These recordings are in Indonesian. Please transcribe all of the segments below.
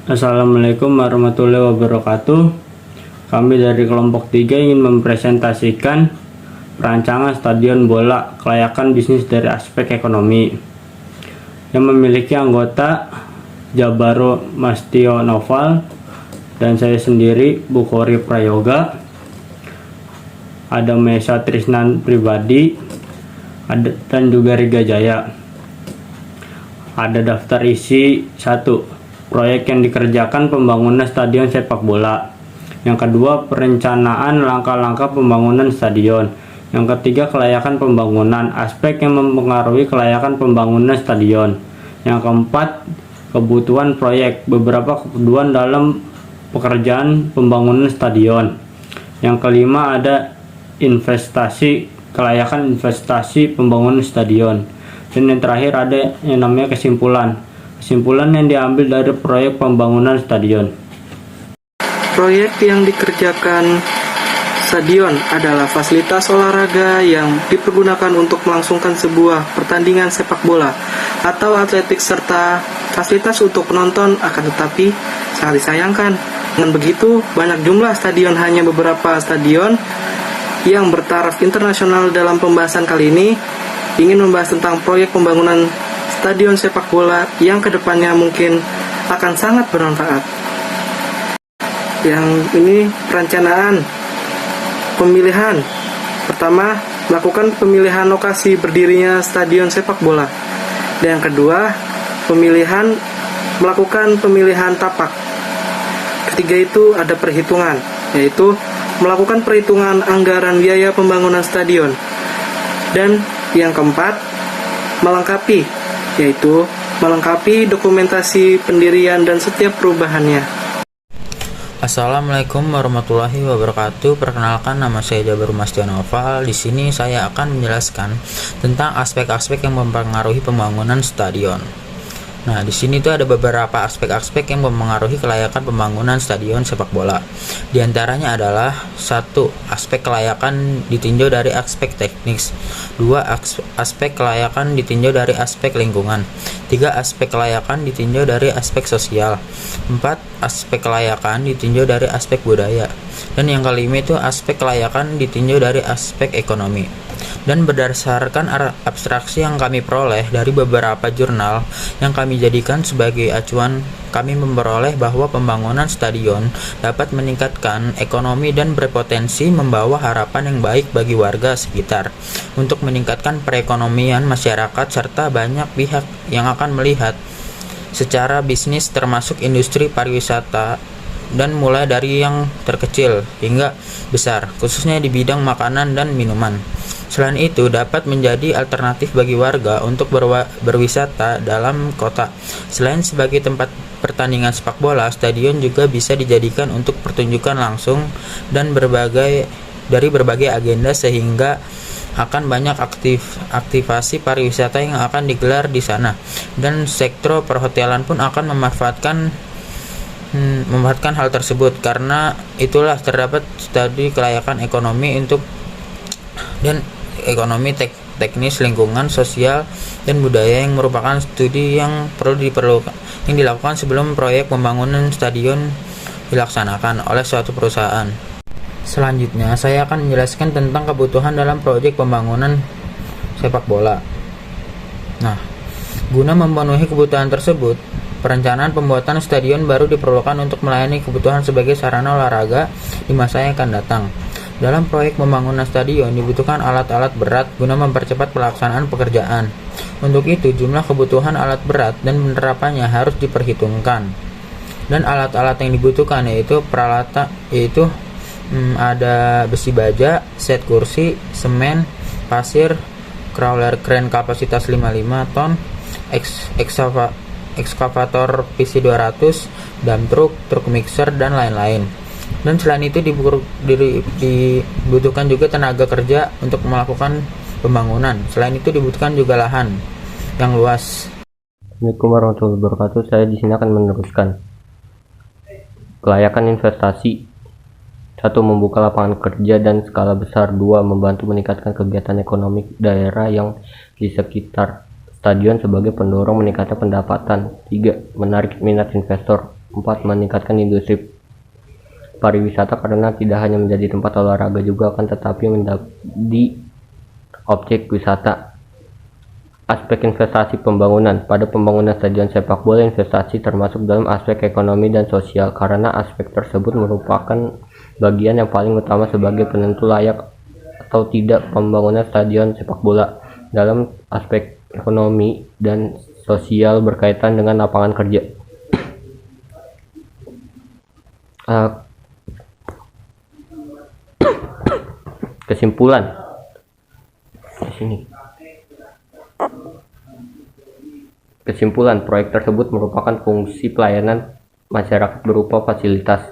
Assalamualaikum warahmatullahi wabarakatuh. Kami dari kelompok 3 ingin mempresentasikan perancangan stadion bola kelayakan bisnis dari aspek ekonomi yang memiliki anggota Jabaro Mastio Noval dan saya sendiri Bukhori Prayoga, ada Mesa Trisnan Pribadi, dan juga Riga Jaya. Ada daftar isi 1. Proyek yang dikerjakan pembangunan stadion sepak bola. Yang kedua, perencanaan langkah-langkah pembangunan stadion. Yang ketiga, kelayakan pembangunan, aspek yang mempengaruhi kelayakan pembangunan stadion. Yang keempat, kebutuhan proyek, beberapa kebutuhan dalam pekerjaan pembangunan stadion. Yang kelima, ada investasi, kelayakan investasi pembangunan stadion. Dan yang terakhir ada yang namanya kesimpulan yang diambil dari proyek pembangunan stadion. Proyek yang dikerjakan stadion adalah fasilitas olahraga yang dipergunakan untuk melangsungkan sebuah pertandingan sepak bola atau atletik serta fasilitas untuk penonton. Akan tetapi sangat disayangkan, dengan begitu banyak jumlah stadion, hanya beberapa stadion yang bertaraf internasional. Dalam pembahasan kali ini ingin membahas tentang proyek pembangunan stadion sepak bola yang kedepannya mungkin akan sangat bermanfaat. Yang ini perencanaan pemilihan. Pertama, melakukan pemilihan lokasi berdirinya stadion sepak bola. Dan yang kedua, melakukan pemilihan tapak. Ketiga itu ada perhitungan, yaitu melakukan perhitungan anggaran biaya pembangunan stadion. Dan yang keempat, melengkapi dokumentasi pendirian dan setiap perubahannya. Assalamualaikum warahmatullahi wabarakatuh. Perkenalkan, nama saya Jabaro Mastio Noval. Di sini saya akan menjelaskan tentang aspek-aspek yang mempengaruhi pembangunan stadion. Nah, di sini tuh ada beberapa aspek-aspek yang mempengaruhi kelayakan pembangunan stadion sepak bola. Di antaranya adalah 1. Aspek kelayakan ditinjau dari aspek teknis. 2. Aspek kelayakan ditinjau dari aspek lingkungan. 3. Aspek kelayakan ditinjau dari aspek sosial. 4. Aspek kelayakan ditinjau dari aspek budaya. Dan yang kelima itu aspek kelayakan ditinjau dari aspek ekonomi. Dan berdasarkan abstraksi yang kami peroleh dari beberapa jurnal yang kami jadikan sebagai acuan, kami memperoleh bahwa pembangunan stadion dapat meningkatkan ekonomi dan berpotensi membawa harapan yang baik bagi warga sekitar untuk meningkatkan perekonomian masyarakat, serta banyak pihak yang akan melihat secara bisnis termasuk industri pariwisata, dan mulai dari yang terkecil hingga besar, khususnya di bidang makanan dan minuman. Selain itu, dapat menjadi alternatif bagi warga untuk berwisata dalam kota. Selain sebagai tempat pertandingan sepak bola, stadion juga bisa dijadikan untuk pertunjukan langsung dan dari berbagai agenda, sehingga akan banyak aktivasi pariwisata yang akan digelar di sana. Dan sektor perhotelan pun akan memanfaatkan hal tersebut, karena itulah terdapat studi kelayakan ekonomi teknis, lingkungan, sosial, dan budaya yang merupakan studi yang dilakukan sebelum proyek pembangunan stadion dilaksanakan oleh suatu perusahaan. Selanjutnya, saya akan menjelaskan tentang kebutuhan dalam proyek pembangunan sepak bola. Nah, guna memenuhi kebutuhan tersebut, perencanaan pembuatan stadion baru diperlukan untuk melayani kebutuhan sebagai sarana olahraga di masa yang akan datang. Dalam proyek pembangunan stadion dibutuhkan alat-alat berat guna mempercepat pelaksanaan pekerjaan. Untuk itu, jumlah kebutuhan alat berat dan penerapannya harus diperhitungkan. Dan alat-alat yang dibutuhkan yaitu ada besi baja, set kursi, semen, pasir, crawler crane kapasitas 55 ton, ekskavator PC200, dump truck, truk mixer, dan lain-lain. Dan selain itu dibutuhkan juga tenaga kerja untuk melakukan pembangunan. Selain itu dibutuhkan juga lahan yang luas. Assalamualaikum warahmatullahi wabarakatuh. Saya di sini akan meneruskan kelayakan investasi. 1. Membuka lapangan kerja dan skala besar. 2. Membantu meningkatkan kegiatan ekonomi daerah yang di sekitar stadion sebagai pendorong meningkatnya pendapatan. 3. Menarik minat investor. 4. Meningkatkan industri pariwisata karena tidak hanya menjadi tempat olahraga juga akan tetapi menjadi objek wisata. Aspek investasi pembangunan. Pada pembangunan stadion sepak bola, investasi termasuk dalam aspek ekonomi dan sosial karena aspek tersebut merupakan bagian yang paling utama sebagai penentu layak atau tidak pembangunan stadion sepak bola. Dalam aspek ekonomi dan sosial berkaitan dengan lapangan kerja. Kesimpulan di sini. Kesimpulan, proyek tersebut merupakan fungsi pelayanan masyarakat berupa fasilitas.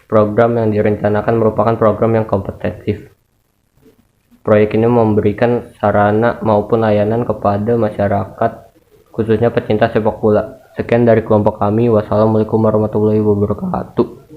Program yang direncanakan merupakan program yang kompetitif. Proyek ini memberikan sarana maupun layanan kepada masyarakat, khususnya pecinta sepak bola. Sekian dari kelompok kami. Wassalamualaikum warahmatullahi wabarakatuh.